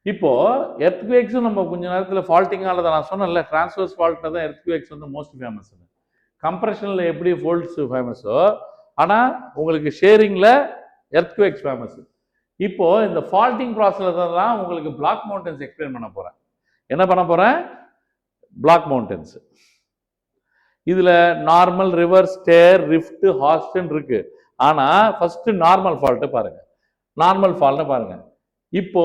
இப்போ எர்த்குவேக்ஸும் நம்ம கொஞ்ச நேரத்தில் ஃபால்ட்டிங்கால தான் நான் சொன்னேன்ல, டிரான்ஸ்வர்ஸ் ஃபால்ட்டில் தான் எர்த்குவேக்ஸ் வந்து மோஸ்ட் ஃபேமஸ். கம்ப்ரெஷனில் எப்படி ஃபோல்ட்ஸ் ஃபேமஸோ, ஆனால் உங்களுக்கு ஷேரிங்கில் எர்த்குவேக்ஸ் ஃபேமஸ். இப்போ இந்த ஃபால்ட்டிங் ப்ராசஸில் தான் உங்களுக்கு பிளாக் மவுண்டன்ஸ் எக்ஸ்பிளைன் பண்ண போகிறேன். என்ன பண்ண போகிறேன்? Block mountains. இதில் நார்மல், ரிவர்ஸ், ஸ்டேர், ரிஃப்ட், ஹார்ஸ்டன் இருக்கு. ஆனால் ஃபர்ஸ்ட் நார்மல் ஃபால்ட்டை பாருங்க. நார்மல் ஃபால்ட்டை பாருங்க. இப்போ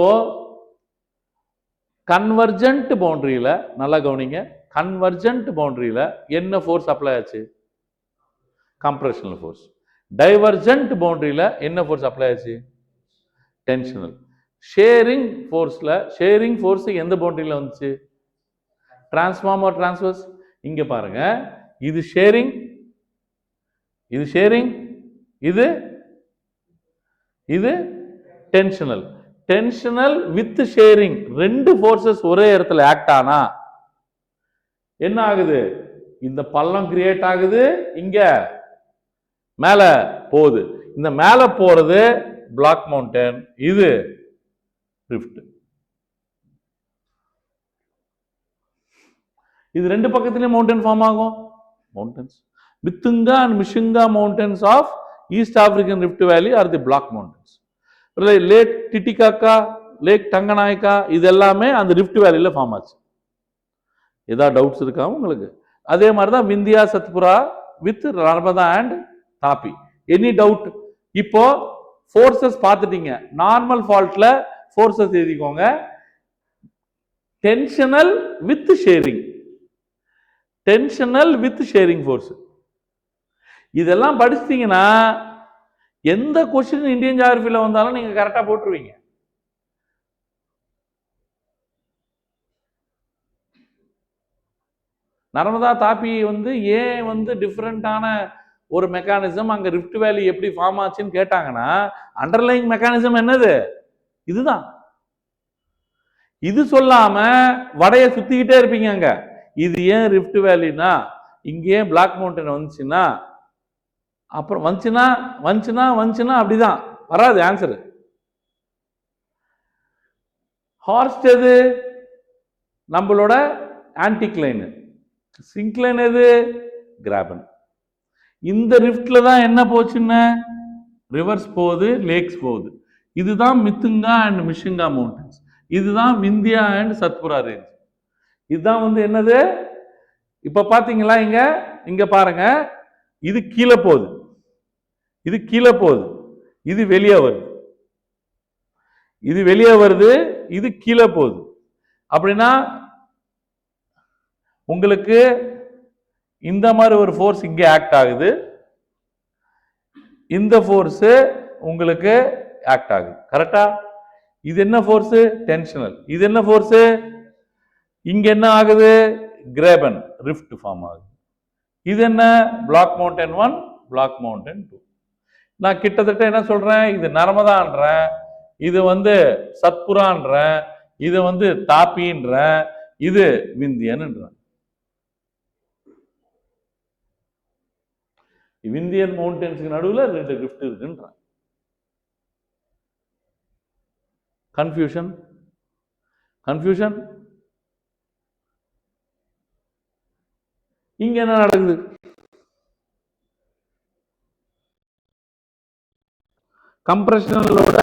கன்வர்ஜென்ட் பவுண்டரியில நல்லா கவனிங்க. கன்வர்ஜென்ட் பவுண்டரியில என்ன ஃபோர்ஸ் அப்ளை ஆச்சு? கம்ப்ரெஷனல் ஃபோர்ஸ். டைவர்ஜென்ட் பவுண்டரியில என்ன ஃபோர்ஸ் அப்ளை ஆச்சு? டென்ஷனல். ஷேரிங் ஃபோர்ஸ்ல ஷேரிங் ஃபோர்ஸ் எந்த பவுண்டரியில வந்துச்சு? Transformer transverse. இங்க பாருங்க, இது ஷேரிங், இது ஷேரிங், இது இது டென்ஷனல். டென்ஷனல் வித் ஷேரிங் ரெண்டு ஃபோர்ஸஸ் ஒரே இடத்துல ஆக்ட் ஆனா என்ன ஆகுது? இந்த பள்ளம் கிரியேட் ஆகுது, இங்க மேல போகுது. இந்த மேல போறது பிளாக் மவுண்டன், இது ரிஃப்ட். இது ரெண்டு பக்கத்திலயும் மவுண்டன் ஃபார்ம் ஆகும். மவுண்டன்ஸ் மித்துங்கா அண்ட் மிஷுங்கா mountains of East African rift valley are the block mountains. Lake Titicaca, lake Tanganyika, இது எல்லாமே அந்த ரிஃப்ட் வேலியில ஃபார்ம் ஆச்சு. ஏதாவது டவுட்ஸ் இருக்கா உங்களுக்கு? அதே மாதிரி தான் Vindhya Satpura with Narmada and Tapi. Any doubt? இப்போ ஃபோர்ஸஸ் பார்த்துட்டீங்க. நார்மல் ஃபால்ட்ல ஃபோர்ஸஸ் எழுதிக்கோங்க. Tensional with shearing, tensional with shearing force. இதெல்லாம் படிச்சிட்டீங்கன்னா எந்த கொஸ்டின் இந்தியன் ஜியோகிராஃபில வந்தாலும் நீங்க கரெக்டா போட்டுருவீங்க. நர்மதா தாப்பி வந்து ஏன் வந்து டிஃப்ரெண்டான ஒரு மெக்கானிசம், அங்க ரிஃப்ட் வேலி எப்படி ஃபார்ம் ஆச்சுன்னு கேட்டாங்கன்னா அண்டர்லைங் மெக்கானிசம் என்னது? இதுதான். இது சொல்லாம வடைய சுத்திக்கிட்டே இருப்பீங்க. அங்க இது ஏன் ரிஃப்ட் வேலினா, இங்க ஏன் பிளாக் மவுண்டன் வந்துச்சுன்னா, அப்புறம் வந்துச்சுன்னா வந்துச்சுன்னா வந்துச்சுன்னா அப்படிதான் வராது ஆன்சர். ஹார்ஸ்ட் எது? நம்மளோட ஆன்டிக்ளைன். சிங்க்ளைன் எது? கிராபன். இந்த ரிஃப்ட்ல தான் என்ன போச்சுன்னு, ரிவர்ஸ் போகுது, லேக்ஸ் போகுது. இதுதான் மித்துங்கா அண்ட் மிஷுங்கா மவுண்டன்ஸ். இதுதான் விந்தியா அண்ட் சத்புரா ரேஞ்ச். இதுதான் வந்து என்னது? இப்ப பாத்தீங்களா, இங்க இங்க பாருங்க, இது கீழே போகுது, இது கீழே போகுது, இது வெளியே வருது, இது வெளியே வருது, இது கீழே போகுது. அப்படின்னா உங்களுக்கு இந்த மாதிரி ஒரு ஃபோர்ஸ் இங்க ஆக்ட் ஆகுது, இந்த ஃபோர்ஸ் உங்களுக்கு ஆக்ட் ஆகுது. கரெக்டா? இது என்ன ஃபோர்ஸ்? டென்ஷனல். இது என்ன ஃபோர்ஸ்? இங்க என்ன ஆகுது? கிரேபன், ரிஃப்ட் ஃபார்ம் ஆகுது. இது என்ன? Block mountain 1, block mountain 2. நான் கிட்டத்தட்ட என்ன சொல்றேன்? இது நர்மதான்றேன், இது வந்து சத்புரான்றேன், இது வந்து தாப்பின்றேன், இது விந்தியன்ன்றேன். விந்தியன் மவுண்டன்ஸ்க்கு நடுவில் ரெண்டு ரிஃப்ட் இருக்குன்றான். கன்ஃபியூஷன்? கன்ஃபியூஷன்? இங்க என்ன நடக்குது? கம்ப்ரெஷனலோட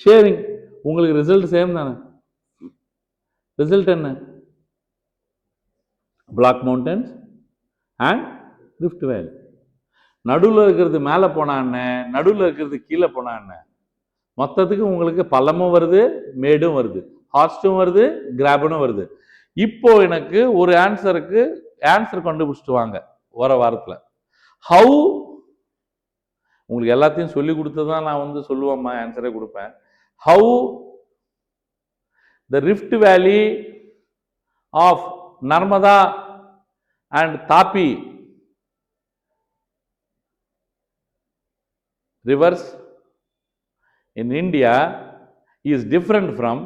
ஷேரிங். உங்களுக்கு ரிசல்ட் சேம் தானே? ரிசல்ட் என்ன? பிளாக் மவுண்டன்ஸ் அண்ட் ரிஃப்ட் வேலி. நடுவில் இருக்கிறது மேலே போனான்னு, நடுவில் இருக்கிறது கீழே போனான்னு, மொத்தத்துக்கு உங்களுக்கு பள்ளமும் வருது, மேடும் வருது, ஹார்ஸ்டும் வருது, கிராபனும் வருது. இப்போ எனக்கு ஒரு ஆன்சருக்கு ஆன்சர் கண்டுபிடிச்சிட்டு வாங்க வர வாரத்தில். ஹவு, உங்களுக்கு எல்லாத்தையும் சொல்லி கொடுத்துதான் நான் வந்து சொல்லுவேம்மா ஆன்சரே கொடுப்பேன். How the rift valley of Narmada and Tapi rivers in India is different from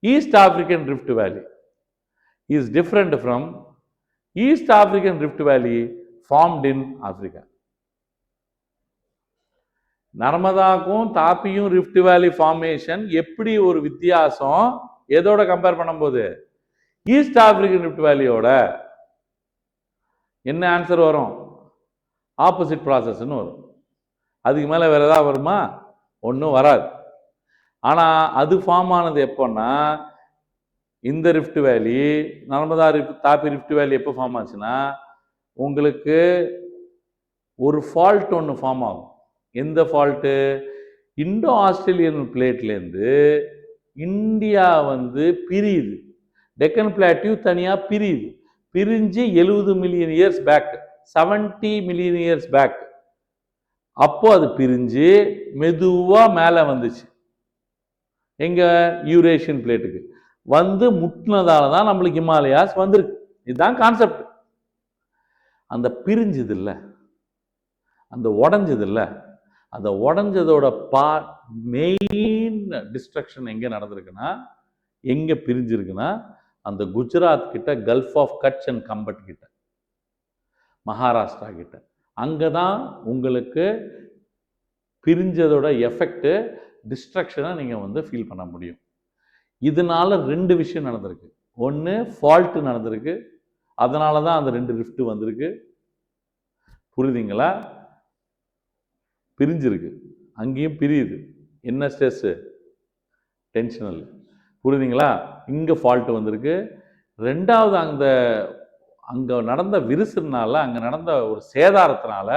East African Rift Valley, is different from East African Rift Valley formed in Africa. நர்மதாக்கும் தாப்பியும் ரிஃப்ட் வேலி ஃபார்மேஷன் எப்படி ஒரு வித்தியாசம் எதோட கம்பேர் பண்ணும்போது ஈஸ்ட் ஆப்பிரிக்கன் ரிஃப்ட் வேலியோட என்ன answer வரும் opposite ப்ராசஸ்ன்னு வரும் அதுக்கு மேலே வேற ஏதாவது வருமா ஒன்றும் வராது ஆனால் அது ஃபார்ம் ஆனது எப்போன்னா இந்த ரிஃப்ட் வேலி நர்மதா தாப்பி ரிஃப்ட் வேலி எப்போ ஃபார்ம் ஆச்சுன்னா உங்களுக்கு ஒரு ஃபால்ட் ஒன்று ஃபார்ம் ஆகும் எந்த ஃபால்ட்டு இண்டோ ஆஸ்திரேலியன் பிளேட்லேருந்து இந்தியா பிரியுது டெக்கன் பிளாட்டியூ தனியாக பிரியுது பிரிஞ்சு 70 million years back 70 million years back அப்போ அது பிரிஞ்சு மெதுவா மேலே வந்துச்சு எங்க யூரேஷியன் பிளேட்டுக்கு முட்டினதால தான் நம்மளுக்கு ஹிமாலயாஸ் வந்திருக்கு இதுதான் கான்செப்ட் அந்த பிரிஞ்சது இல்லை அந்த உடஞ்சது இல்லை அந்த உடஞ்சதோட மெயின் டிஸ்ட்ரக்ஷன் எங்க நடந்திருக்குன்னா எங்க பிரிஞ்சிருக்குன்னா அந்த குஜராத் கிட்ட gulf of Kutch and Khambhat கிட்ட மகாராஷ்டிரா கிட்ட அங்கதான் உங்களுக்கு பிரிஞ்சதோட எஃபெக்ட் டிஸ்ட்ரக்ஷனை நீங்க ஃபீல் பண்ண முடியும் இதனால ரெண்டு விஷயம் நடந்திருக்கு ஒன்று ஃபால்ட் நடந்திருக்கு அதனால தான் அந்த ரெண்டு ரிஃப்ட் வந்திருக்கு புரியுதுங்களா பிரிஞ்சிருக்கு அங்கேயும் பிரியுது என்ன ஸ்ட்ரெஸ் டென்ஷனல் புரியுதுங்களா இங்கே ஃபால்ட் வந்திருக்கு ரெண்டாவது அங்கே நடந்த விரிசல்னால அங்கே நடந்த ஒரு சேதாரத்தினால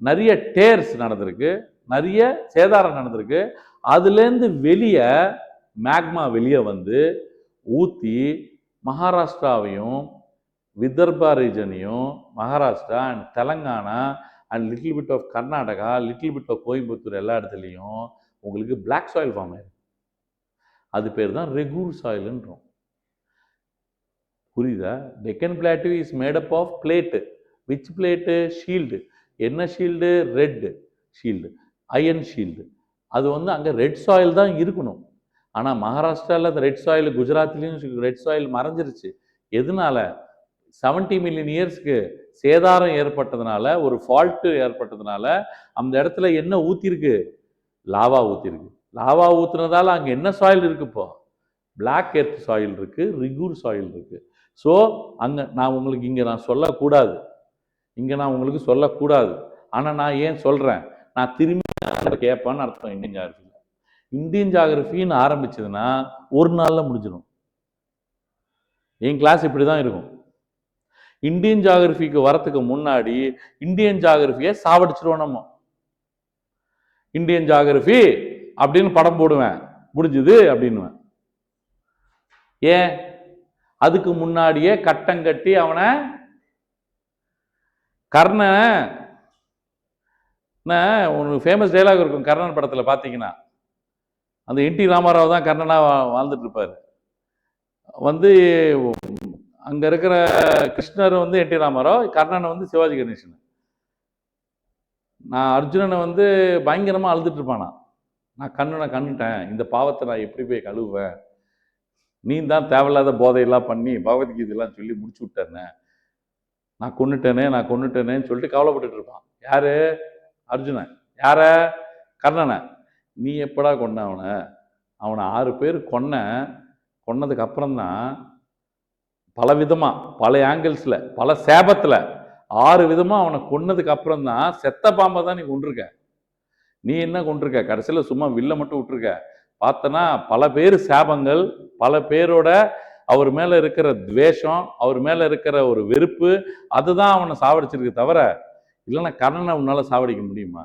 நிறைய டேர்ஸ் நடந்திருக்கு நிறைய சேதாரம் நடந்திருக்கு அதுலேருந்து வெளியே மேக்மா வெளியே ஊற்றி மகாராஷ்டிராவையும் விதர்பா ரீஜனையும் Maharashtra and Telangana and little bit of Karnataka little bit of Coimbatore எல்லா இடத்துலையும் உங்களுக்கு பிளாக் சாயில் ஃபார்ம் ஆயிருக்கு அது பேர் தான் ரெகூர் சாயில்ன்றோம் புரியுதா Deccan plateau is made up of plate which plate shield என்ன shield red shield iron shield அது அங்கே ரெட் சாயில் தான் இருக்கணும் ஆனால் மகாராஷ்டிராவில் அந்த ரெட் சாயில் குஜராத்லேயும் ரெட் சாயில் மறைஞ்சிருச்சு எதனால 70 மில்லியன் இயர்ஸ்க்கு சேதாரம் ஏற்பட்டதுனால ஒரு ஃபால்ட்டு ஏற்பட்டதுனால அந்த இடத்துல என்ன ஊற்றிருக்கு லாவா ஊற்றிருக்கு லாவா ஊற்றுனதால அங்கே என்ன சாயில் இருக்கு இப்போ பிளாக் எர்த் சாயில் இருக்கு ரிகூர் சாயில் இருக்கு ஸோ அங்கே நான் உங்களுக்கு இங்கே நான் சொல்லக்கூடாது ஆனால் நான் ஏன் சொல்கிறேன் நான் திரும்பி கேட்பேன்னு அர்த்தம் இந்தியன் ஜாகிரபின்னு ஆரம்பிச்சதுன்னா ஒரு நாளில் முடிஞ்சிடும் என் கிளாஸ் இப்படி தான் இருக்கும் இந்தியன் ஜாகிரபிக்கு வரத்துக்கு முன்னாடி இந்தியன் ஜாகிரபியை சாவடிச்சிருவோம் நம்ம இந்தியன் ஜாகிரபி அப்படின்னு படம் போடுவேன் முடிஞ்சுது அப்படின்னுவேன் ஏன் அதுக்கு முன்னாடியே கட்டம் கட்டி அவனை கர்ணன் ஒரு ஃபேமஸ் டைலாக் இருக்கும் கர்ணன் படத்தில் பார்த்தீங்கன்னா அந்த என் டி ராமாராவ் தான் கர்ணனாக வாழ்ந்துட்டு இருப்பார் அங்கே இருக்கிற கிருஷ்ணர் என் டி ராமாராவ் கர்ணனை சிவாஜி கணேசன் நான் அர்ஜுனனை பயங்கரமாக அழுதுட்டு இருப்பானா நான் கண்ணுட்டேன் இந்த பாவத்தை நான் எப்படி போய் கழுவுவேன் நீ தான் தேவையில்லாத போதையெல்லாம் பண்ணி பகவத்கீதையெல்லாம் சொல்லி முடிச்சு விட்டேன்னு நான் கொன்னுட்டேனேன்னு சொல்லிட்டு கவலைப்பட்டுட்டு இருப்பான் யாரு அர்ஜுனன் யார கர்ணனை நீ எப்படா கொன்ன அவனை 6 பேர் கொன்னதுக்கு அப்புறம்தான் பல விதமாக பல ஆங்கிள்ஸில் பல சேபத்தில் 6 விதமாக அவனை கொன்னதுக்கு அப்புறம் தான் செத்த பாம்பை தான் நீ கொண்டிருக்க நீ என்ன கொண்டிருக்க கடைசியில் சும்மா வில்ல மட்டும் விட்டுருக்க பார்த்தனா பல பேர் சாபங்கள் பல பேரோட அவர் மேலே இருக்கிற துவேஷம் அவர் மேலே இருக்கிற ஒரு வெறுப்பு அதுதான் அவனை சாவடிச்சிருக்கு தவிர இல்லைன்னா கர்ணனை உன்னால சாவடிக்க முடியுமா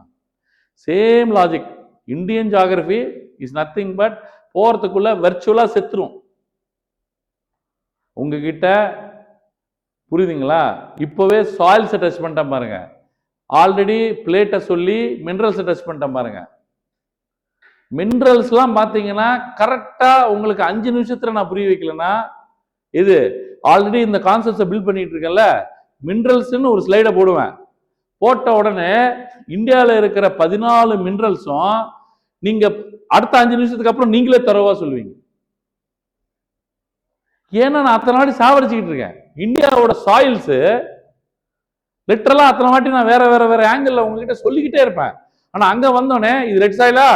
same logic Indian geography is nothing but போகிறதுக்குள்ள வெர்ச்சுவலாக செத்துரும் உங்ககிட்ட புரியுதுங்களா இப்போவே சாயில்ஸை டச் பண்ணிட்டேன் பாருங்க ஆல்ரெடி பிளேட்டை சொல்லி மினரல்ஸை டச் பண்ணிட்டேன் பாருங்க மினரல்ஸ்லாம் பார்த்தீங்கன்னா கரெக்டாக உங்களுக்கு 5 நிமிஷத்தில் நான் புரிய வைக்கலன்னா இது ஆல்ரெடி இந்த கான்செப்ட்ஸை பில்ட் பண்ணிட்டு இருக்கேன்ல மினரல்ஸ்ன்னு ஒரு ஸ்லைடை போடுவேன் போட்ட உடனே இந்தியாவில் இருக்கிற 14 மினரல்ஸும் நீங்க அடுத்த 5 நிமிஷத்துக்கு அப்புறம் நீங்களே தரவா சொல்லுவீங்க ஏன்னா நான் அத்தனை வாட்டி சாவடிச்சுக்கிட்டு இருக்கேன் இந்தியாவோட சாயில்ஸ் லிட்டரலா அத்தனை வாட்டி நான் வேற ஆங்கிள் உங்ககிட்ட சொல்லிக்கிட்டே இருப்பேன் ஆனா அங்க வந்தோடனே இது ரெட் சாயிலா,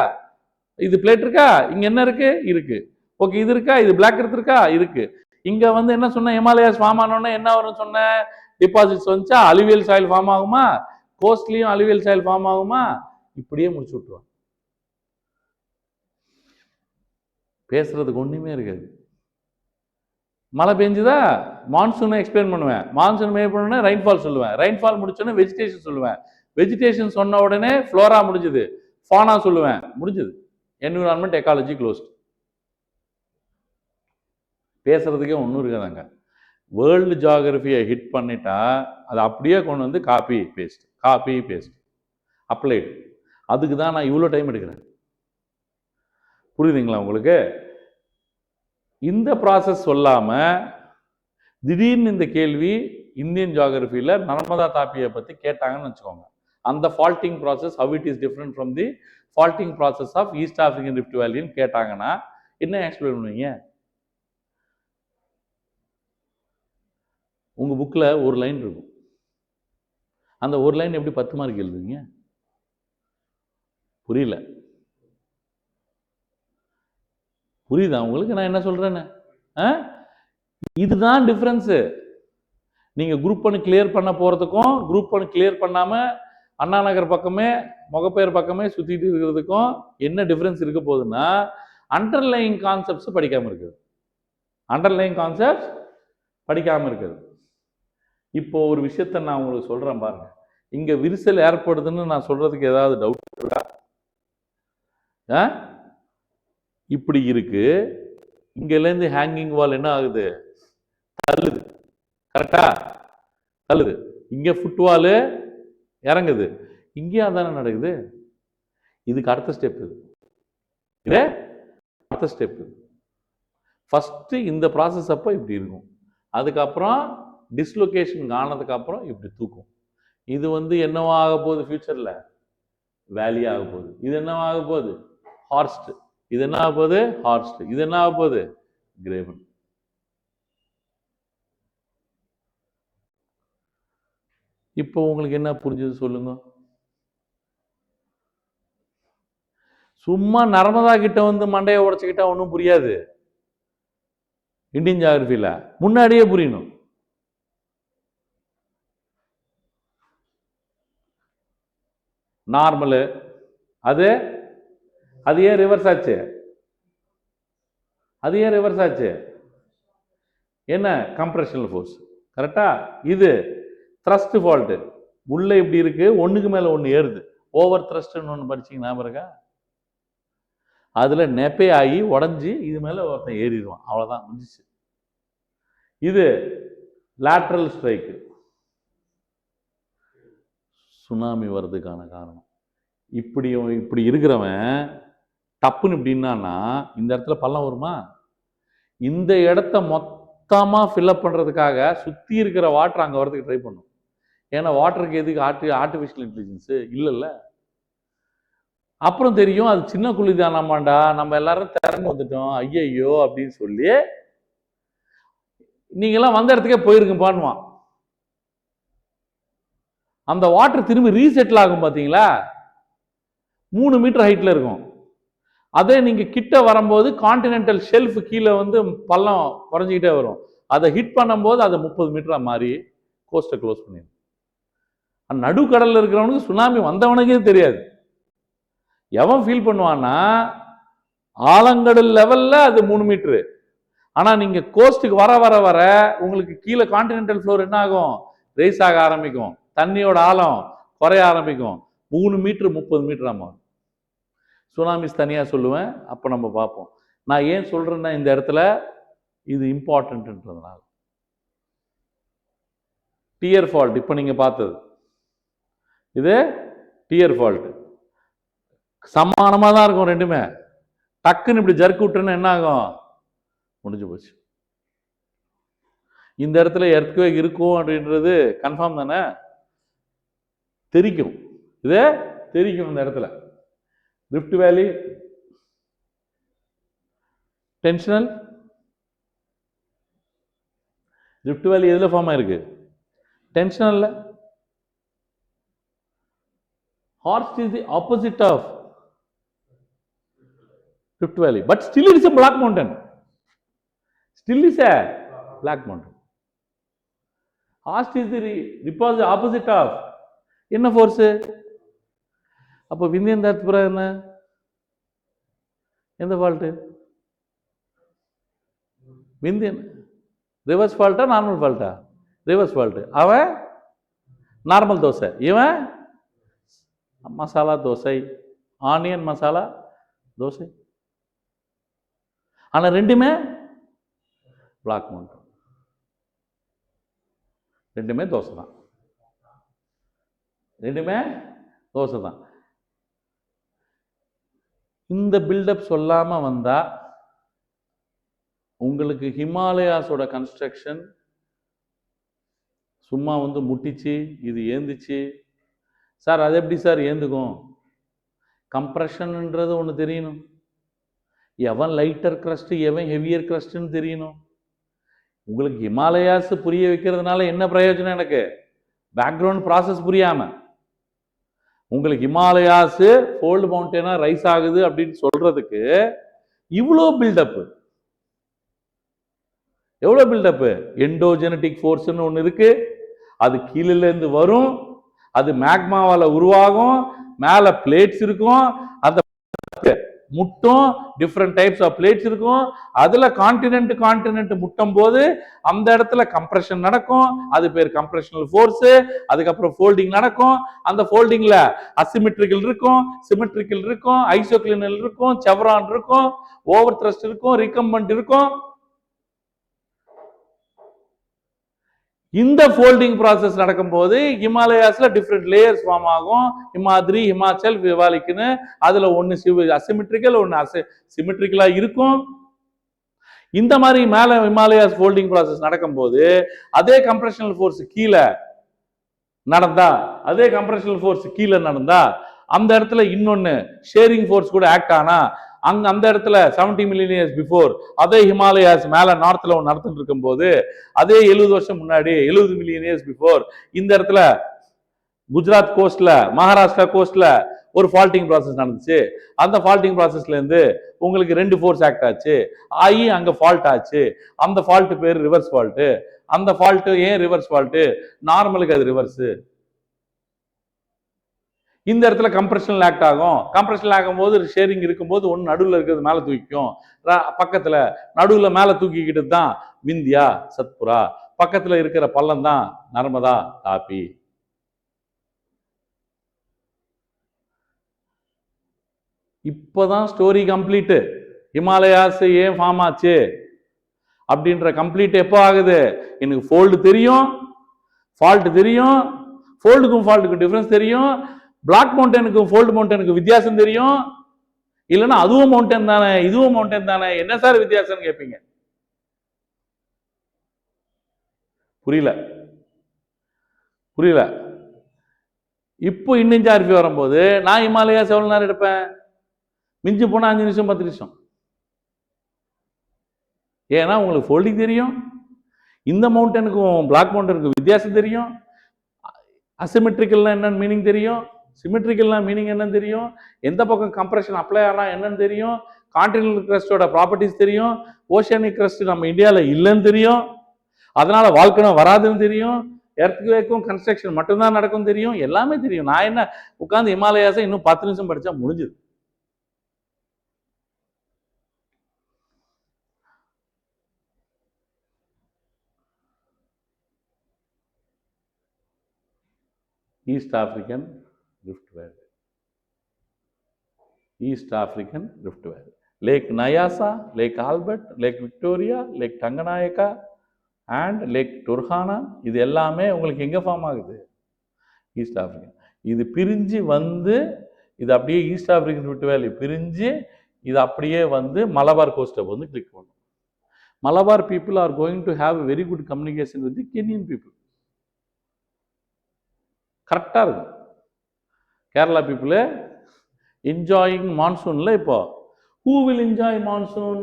இது பிளேட் இருக்கா, இங்க என்ன இருக்கு இருக்கு, ஓகே இது இருக்கா, இது பிளாக் எர்த் இருக்கா இருக்கு. இங்க வந்து என்ன சொன்ன, ஹிமாலயாஸ் ஃபார்ம் ஆனோடனே என்ன வரும் சொன்ன, டிபாசிட்ஸ் வந்துச்சா, அலுவியல் சாயில் ஃபார்ம் ஆகுமா, கோஸ்ட்லயும் அலுவியல் சாயில் ஃபார்ம் ஆகுமா, இப்படியே முடிச்சு விட்டுருவாங்க. பேசுறதுக்கு ஒண்ணுமே இருக்காது. மழை பெஞ்சுதா, மான்சூனை எக்ஸ்பிளைன் பண்ணுவேன், மான்சூன் பண்ண ரெயின்ஃபால் சொல்லுவேன், ரெயின்ஃபால் முடிச்சோடனே வெஜிடேஷன் சொல்லுவேன், வெஜிடேஷன் சொன்ன உடனே ஃப்ளோரா முடிஞ்சது, ஃபானா சொல்லுவேன், முடிஞ்சது, என்விரான்மெண்ட் எக்காலஜி க்ளோஸ்ட். பேசுறதுக்கே ஒன்றும் இருக்காதாங்க. வேர்ல்டு ஜியாகிரபியை ஹிட் பண்ணிட்டா அதை அப்படியே கொண்டு வந்து காப்பி பேஸ்ட் அப்ளைடு. அதுக்கு தான் நான் இவ்வளோ டைம் எடுக்கிறேன். புரியுதுங்களா உங்களுக்கு? இந்த ப்ராசஸ் சொல்லாம திடீர்னு இந்த கேள்வி இந்தியன் ஜியாகிரபியில் நர்மதா தாப்பியை பற்றி கேட்டாங்கன்னு வச்சுக்கோங்க, அந்த faulting process how it is different from the faulting process of East African rift வேலின்னு கேட்டாங்கன்னா என்ன எக்ஸ்பிளைன் பண்ணுவீங்க? உங்க புக்கில் ஒரு லைன் இருக்கும், அந்த ஒரு லைன் எப்படி 10 மார்க் எழுதுவீங்க? புரியல? புரியுதா உங்களுக்கு நான் என்ன சொல்றேன்னு? இதுதான் டிஃபரன்ஸ். நீங்க குரூப் 1 கிளியர் பண்ண போறதுக்கும் குரூப் 1 கிளியர் பண்ணாம அண்ணா நகர் பக்கமே முகப்பேர் பக்கமே சுத்திட்டு இருக்கிறதுக்கும் என்ன டிஃபரன்ஸ் இருக்க போகுதுன்னா, அண்டர்லைங் கான்செப்ட்ஸ் படிக்காம இருக்குது. அண்டர்லைங் கான்செப்ட்ஸ் படிக்காம இருக்குது. இப்போ ஒரு விஷயத்த நான் உங்களுக்கு சொல்றேன் பாருங்க, இங்க விரிசல் ஏற்படுதுன்னு நான் சொல்றதுக்கு ஏதாவது டவுட் இருக்கா? இப்படி இருக்கு, இங்கேருந்து ஹேங்கிங் வால் என்ன ஆகுது, தள்ளுது, கரெக்டா தள்ளுது, இங்க ஃபுட்வால் இறங்குது, இங்கேயும் அதானே நடக்குது. இதுக்கு அடுத்த ஸ்டெப் இது அடுத்த ஸ்டெப். ஃபர்ஸ்ட் இந்த ப்ராசஸ் அப்போ இப்படி இருக்கும், அதுக்கப்புறம் டிஸ்லொகேஷன் ஆனதுக்கு அப்புறம் இப்படி தூக்கும். இது வந்து என்னவா ஆக போகுது ஃபியூச்சர்ல, வேலி ஆக போகுது. இது என்னவா ஆக போகுது, ஹார்ஸ்ட். இது என்ன ஆக போகுது, ஹார்ஸ்ட். இது என்ன ஆக போகுது, கிரேவன். இப்போ உங்களுக்கு என்ன புரிஞ்சது சொல்லுங்க? சும்மா நர்மதா கிட்ட வந்து மண்டையை உடைச்சுக்கிட்டா ஒன்றும் புரியாது. இந்தியன் ஜியாகிரபியில முன்னாடியே புரியணும். நார்மலு அது ஏன் ரிவர்ஸ் ஆச்சு, அது ஏன் ரிவர்ஸ் ஆச்சு, என்ன கம்ப்ரெஷனல் ஃபோர்ஸ், கரெக்டா? இது த்ரஸ்ட் ஃபால்ட், உள்ள இப்படி இருக்கு, ஒண்ணுக்கு மேல ஒண்ணு ஏறுது, ஓவர் த்ரஸ்ட்னு ஒன்று படிச்சீங்க ஞாபகம் இருக்கா? அதுல நெப்பே ஆகி உடஞ்சி இது மேல ஒருத்தன் ஏறிடுவான், அவ்வளவுதான் முடிஞ்சிச்சு. இது லேட்ரல் ஸ்ட்ரைக்கு. சுனாமி வர்றதுக்கான காரணம் இப்படி இருக்கிறவன் டப்புன்னு இப்படின்னா இந்த இடத்துல பள்ளம் வருமா, இந்த இடத்த மொத்தமா ஃபில்அப் பண்றதுக்காக சுத்தி இருக்கிற வாட்டர் அங்க வரதுக்கு ட்ரை பண்ணும். ஏன்னா வாட்டருக்கு எதுக்கு ஆர்டிஃபிஷியல் இன்டெலிஜென்ஸ் இல்லைல்ல. அப்புறம் தெரியும் அது சின்ன குழி தானாமாண்டா, நம்ம எல்லாரும் திறந்து வந்துட்டோம் ஐயையோ அப்படின்னு சொல்லி நீங்கெல்லாம் வந்த இடத்துக்கே போயிருங்க பண்ணுவான். அந்த வாட்டர் திரும்பி ரீசெட்டில் ஆகும் பார்த்தீங்களா, 3 மீட்டர் ஹைட்ல இருக்கும். அதே நீங்க கிட்ட வரும்போது கான்டினென்டல் ஷெல்ஃப் கீழே வந்து பள்ளம் குறைஞ்சிக்கிட்டே வரும், அதை ஹிட் பண்ணும்போது அதை 30 மீட்டரா மாறி கோஸ்ட்டை க்ளோஸ் பண்ணிடும். நடுக்கடல்ல இருக்கிறவனுக்கு சுனாமி வந்தவனுக்கே தெரியாது. எவன் ஃபீல் பண்ணுவான்னா ஆலங்கடல் லெவல்ல அது 3 மீட்டரு, ஆனா நீங்க கோஸ்ட்டுக்கு வர வர வர உங்களுக்கு கீழே கான்டினென்டல் ஃப்ளோர் என்ன ஆகும், ரைஸ் ஆக ஆரம்பிக்கும், தண்ணியோட ஆழம் குறைய ஆரம்பிக்கும், 3 மீட்டர் 30 மீட்டர் ஆகும். சுனாமிஸ் தனியா சொல்லுவேன், அப்ப நம்ம பார்ப்போம். நான் ஏன் சொல்றேன்னா இந்த இடத்துல இது இம்பார்ட்டன்ட்ன்றதுனால. டியர் ஃபால்ட் இப்ப நீங்க பார்த்தது இது டியர் ஃபால்ட் சமானமா தான் இருக்கும் ரெண்டுமே. டக்குன்னு இப்படி ஜர்க் விட்டுன்னு என்ன ஆகும், முடிஞ்சு போச்சு. இந்த இடத்துல எர்த்குவேக் இருக்கும் அப்படின்றது கன்ஃபார்ம் தானே, தெரிக்கும், இது தெரிக்கும். இந்த இடத்துல ரிஃப்ட் வேலி டென்ஷனல், ரிஃப்ட் வேலி எதுல ஃபார்ம் ஆயிருக்கு, டென்ஷனல்ல. Horst is the opposite of Rift Valley, but still it is a black mountain. Still is a black mountain. Horst is the opposite of என்ன ஃபோர்ஸ்? அப்போ விந்தியன் தாத்புரா என்ன? எந்த ஃபால்ட்டு? விந்தியன் ரிவர்ஸ் ஃபால்ட்டா நார்மல் ஃபால்ட்டா? Reverse fault. அவன் normal dosa, இவன் masala dosa, onion masala dosa. ஆனால் ரெண்டுமே பிளாக் மவுண்டன், ரெண்டுமே தோசை தான், ரெண்டுமே தோசை தான். இந்த பில்டப் சொல்லாமல் வந்தால் உங்களுக்கு ஹிமாலயாஸோட கன்ஸ்ட்ரக்ஷன் சும்மா வந்து முட்டிச்சு இது ஏந்துச்சு. சார் அது எப்படி சார் ஏந்துக்கும்? கம்ப்ரெஷன்ன்றது ஒன்று தெரியணும். எவன் லைட்டர் கிரஸ்ட் எவன் ஹெவியர் கிரஸ்ட்னு தெரியணும். உங்களுக்கு ஹிமாலயாஸ் புரிய வைக்கிறதுனால என்ன பிரயோஜனம்? எனக்கு பேக்ரவுண்ட் ப்ராசஸ் புரியாமல் உங்களுக்கு ஹிமாலயாஸ் ஃபோல்டு மவுண்டனா ரைஸ் ஆகுது அப்படின்னு சொல்றதுக்கு இவ்வளோ பில்டப்பு. எவ்வளோ பில்டப்பு? எண்டோஜெனட்டிக் ஃபோர்ஸ்ன்னு ஒன்று இருக்கு, அது கீழிலேருந்து வரும், அது மேக்மாவால் உருவாகும், மேலே பிளேட்ஸ் இருக்கும், அந்த முட்டும் டிஃப்ரெண்ட் டைப்ஸ் ஆஃப் பிளேட்ஸ் இருக்கும், அதுல கான்டினென்ட் முட்டும் போது அந்த இடத்துல கம்ப்ரெஷன் நடக்கும், அது பேர் கம்ப்ரெஷனல் ஃபோர்ஸ். அதுக்கப்புறம் ஃபோல்டிங் நடக்கும், அந்த ஃபோல்டிங்ல அசிமெட்ரிக்கல் இருக்கும், சிமெட்ரிக்கல் இருக்கும், ஐசோக்ளினல் இருக்கும், செவரான் இருக்கும், ஓவர் த்ரஸ்ட் இருக்கும், ரிகம்பண்ட் இருக்கும். இந்த ஃபோல்டிங் ப்ராசஸ் நடக்கும்போது ஹிமாலயாஸ்ல டிஃப்ரெண்ட் லேயர்ஸ் ஃபார்ம் ஆகும். ஹிமாத்ரி, ஹிமாச்சல், விவாலிக்குன்னு அதுல ஒன்று அசிமெட்ரிக்கல், ஒன்று சிமெட்ரிக்கலா இருக்கும். இந்த மாதிரி மேல ஹிமாலயாஸ் ஃபோல்டிங் ப்ராசஸ் நடக்கும்போது அதே கம்ப்ரெஷனல் ஃபோர்ஸ் கீழே நடந்தா, அதே கம்ப்ரெஷனல் ஃபோர்ஸ் கீழே நடந்தா, அந்த இடத்துல இன்னொன்னு ஷேரிங் ஃபோர்ஸ் கூட ஆக்ட் ஆனா, அந்த இடத்துல 70 மில்லியன் இயர்ஸ் பிஃபோர் அதே ஹிமாலயாஸ் மேல நார்த்ல ஒன்று நடந்துட்டு இருக்கும் போது, அதே 70 வருஷம் முன்னாடி 70 மில்லியன் இயர்ஸ் பிஃபோர் இந்த இடத்துல குஜராத் கோஸ்ட்ல, மகாராஷ்டிரா கோஸ்ட்ல ஒரு ஃபால்ட்டிங் ப்ராசஸ் நடந்துச்சு. அந்த ஃபால்ட்டிங் ப்ராசஸ்ல இருந்து உங்களுக்கு 2 ஃபோர்ஸ் ஆக்ட் ஆச்சு, ஆகி அங்க ஃபால்ட் ஆச்சு. அந்த ஃபால்ட் பேர் ரிவர்ஸ் ஃபால்ட்டு. அந்த ஃபால்ட் ஏன் ரிவர்ஸ் ஃபால்ட்டு? நார்மலுக்கு அது ரிவர்ஸ். இந்த இடத்துல கம்ப்ரெஷனல் ஆக்ட் ஆகும். கம்ப்ரெஷனல் ஆகும் போது ஷேரிங் இருக்கும்போது ஒன்று நடுவில் இருக்கிறது மேலே தூக்கிக்கும், பக்கத்துல நடுவில் மேலே தூக்கிக்கிட்டு தான் விந்தியா, சத்புரா, பக்கத்துல இருக்கிற பள்ளம் தான் நர்மதா, தாப்பி. இப்பதான் ஸ்டோரி கம்ப்ளீட். ஹிமாலயாஸ் ஏன் ஃபார்ம் ஆச்சு அப்படின்ற கம்ப்ளீட் எப்போ ஆகுது? எனக்கு ஃபோல்டு தெரியும், ஃபால்ட் தெரியும், ஃபோல்டுக்கும் ஃபால்ட்டுக்கும் டிஃபரன்ஸ் தெரியும், பிளாக் மவுண்டனுக்கும் ஃபோல்டு மவுண்டனுக்கு வித்தியாசம் தெரியும். இல்லைன்னா அதுவும் மவுண்டன் தானே, இதுவும் மவுண்டன் தானே, என்ன சார் வித்தியாசம் கேட்பீங்க. புரியல புரியல. இப்போ இன்னிஞ்சார்பி வரும்போது நான் ஹிமாலயாஸ் எவ்வளவு நேரம் எடுப்பேன்? மிஞ்சி போனா 5 நிமிஷம் 10 நிமிஷம். ஏன்னா உங்களுக்கு ஃபோல்டிங் தெரியும், இந்த மவுண்டனுக்கும் பிளாக் மவுண்டனுக்கும் வித்தியாசம் தெரியும், அசிமெட்ரிக்கல்னா என்னன்னு மீனிங் தெரியும், சிமெட்ரிக்கல்னா மீனிங் என்னன்னு தெரியும், எந்த பக்கம் கம்ப்ரெஷன் அப்ளை ஆனா என்னன்னு தெரியும், கான்டினென்டல் கிரஸ்டோட ப்ராப்பர்ட்டிஸ் தெரியும், ஓஷியானிக் கிரஸ்ட் நம்ம இந்தியாவில் இல்லைன்னு தெரியும், அதனால வால்கனோ வராதுன்னு தெரியும், எர்த்குவேக்கும் கன்ஸ்ட்ரக்ஷன் மட்டும்தான் நடக்கும் தெரியும், எல்லாமே தெரியும். நான் என்ன உட்காந்து ஹிமாலயாஸை இன்னும் 10 நிமிஷம் படிச்சா முடிஞ்சுது. East African rift valley, East African rift valley, lake Nyasa, lake Albert, lake Victoria, lake Tanganyika and lake Turkana, இது எல்லாமே உங்களுக்கு எங்கே ஃபார்ம் ஆகுது? East African. இது பிரிஞ்சு வந்து இது அப்படியே ஈஸ்ட் ஆப்பிரிக்கன் ரிஃப்ட் வேலி பிரிஞ்சு இது அப்படியே வந்து மலபார் கோஸ்ட்டை வந்து கிளிக் பண்ணும். Malabar people are going to have very good communication with the Kenyan people. கரெக்டாக இருக்கும். கேரளா பீப்புள் என்ஜாயிங் மான்சூனில் இப்போ ஹூ வில் என்ஜாய் மான்சூன்?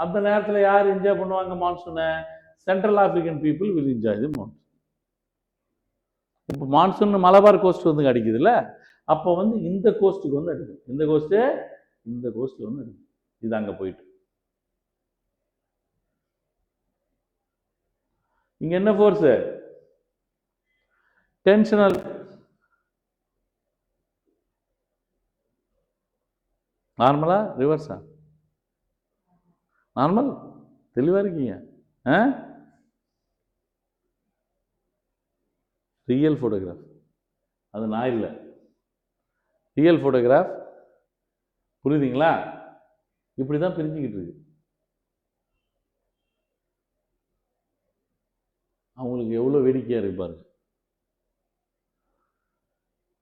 அந்த நேரத்தில் யார் என்ஜாய் பண்ணுவாங்க மான்சூனை? Central African people will enjoy the monsoon. இப்போ மான்சூன் மலபார் கோஸ்ட் வந்து அடிக்குதுல்ல, அப்போ வந்து இந்த கோஸ்ட்டுக்கு வந்து அடிக்கும். இந்த கோஸ்ட்டு இந்த கோஸ்ட்டில் வந்து அடிக்கும். இது அங்கே போயிட்டு இங்கே என்ன ஃபோர்ஸு? டென்ஷனல். நார்மலா ரிவர்ஸா? நார்மல். தெளிவாக இருக்கீங்க. ரியல் ஃபோட்டோகிராஃப், அது நான் இல்லை. ரியல் ஃபோட்டோகிராஃப் புரியுதுங்களா? இப்படி தான் பிரிஞ்சுக்கிட்டு இருக்கு. அவங்களுக்கு எவ்வளோ வேடிக்கையாக இருப்பாரு.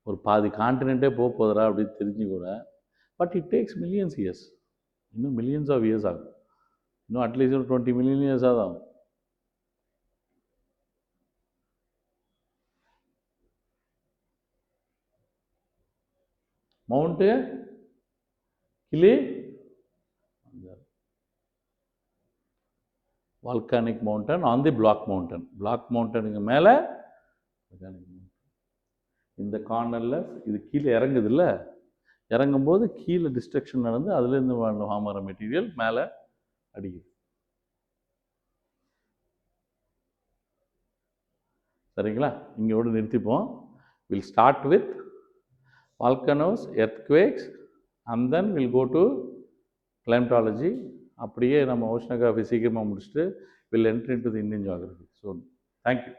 ஒரு பாதி கான்டினென்ட்டே போகுதுரா அப்படின்னு தெரிஞ்சு கூட, but it takes millions years. இன்னும் மில்லியன்ஸ் ஆஃப் இயர்ஸ் ஆகும். இன்னும் அட்லீஸ்ட் ஒரு 20 மில்லியன் இயர்ஸாக ஆகும். Mount Kili volcanic mountain on the block mountain. Block மவுண்டனுக்கு மேலே இந்த கார்னரில் இது கீழே இறங்குது இல்லை, இறங்கும்போது கீழே டிஸ்ட்ரக்ஷன் நடந்து அதுலேருந்து ஆமாற மெட்டீரியல் மேலே அடிக்குது. சரிங்களா? இங்கோடு நிறுத்திப்போம். Will start with volcanoes, earthquakes, and then will go to climatology. அப்படியே நம்ம ஓஷனோகிராஃபி சீக்கிரமாக முடிச்சுட்டு will entry into the Indian geography. So thank you.